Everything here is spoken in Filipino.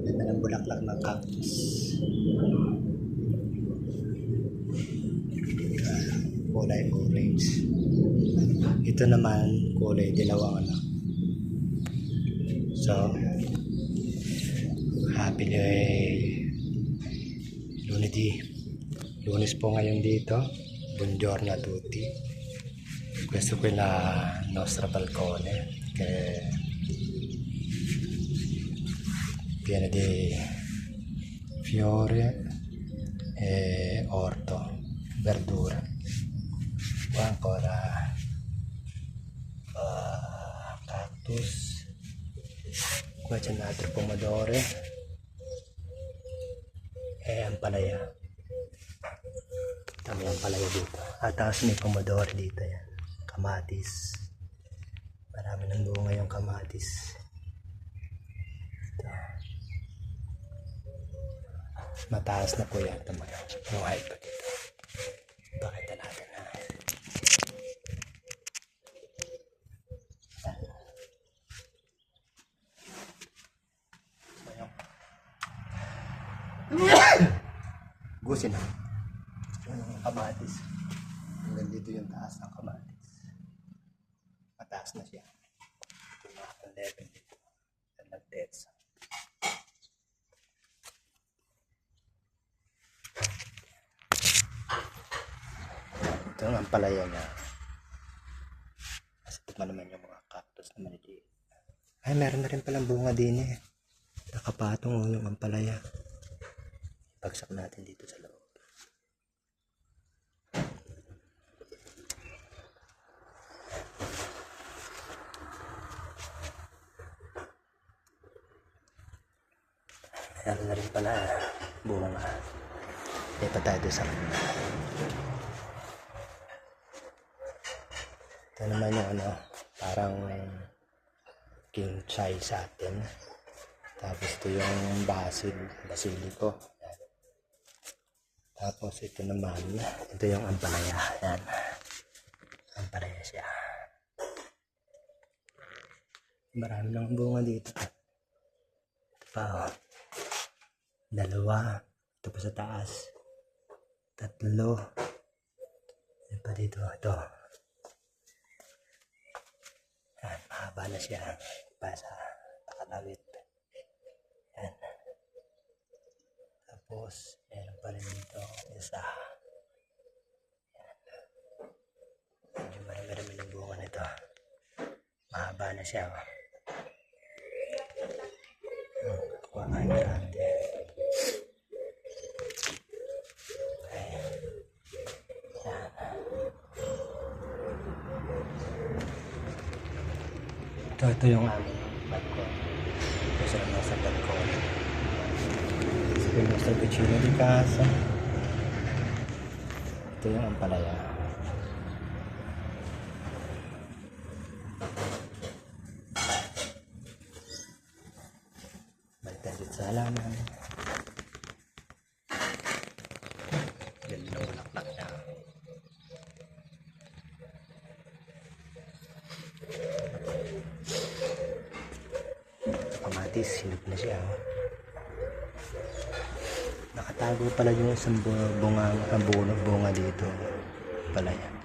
Ganda ng bulaklak ng cactus. Kulay orange. Ito naman kulay dilawang ano. So, happy lunedì. Lunes po ngayon dito. Buongiorno a tutti. Questo qui è la nostra balcone che piena di fiori e orto, verdura. Qua ancora cactus. Qua c'è un altro pomodoro e ampalaya. Dami ampalaya dito. At tapos may pomodoro dito yan. Kamatis. Marami ng bunga yung kamatis. Ito. Mataas na po yan. Yung height pa dito. Pakita natin ha. Gusin na. Yung kamatis. Hanggang dito yung taas ng kamatis. Mataas na siya. Tumaas ng level dito. Nag-deads. Ito ang ampalaya niya. Kasi ito naman yung mga cactus na maliliit. Ay, meron na rin palang bunga din eh. Nakapatong yung ampalaya. Pagsak natin dito sa loob. Meron na rin pala bunga. Lipat tayo doon sa kanila. Ito naman yung ano, parang king chai sa atin. Tapos ito yung basilico. Tapos ito naman, ito yung ampalaya. Yan. Ampalaya siya. Marami ng bunga dito. Ito pa oh. Dalawa. Ito pa sa taas. Tatlo. Ito pa dito. Ito. Yan. Mahaba na siya. Pa sa pakalawit. Yan. Tapos, meron pa rin dito. Isa. Yan. Medyo marami-rami ng bunga nito. Mahaba na siya. Kuha ka natin. Ito yung aming balkon. Ito sila nasa balkon. Ito yung nasa cucina di casa. Ito yung ampalaya. Balik tayo dito sa halaman. Ganda ng bulaklak niya. Kamatis, hinap na siya. Nakatago pala yung isang bunga dito. Palaya.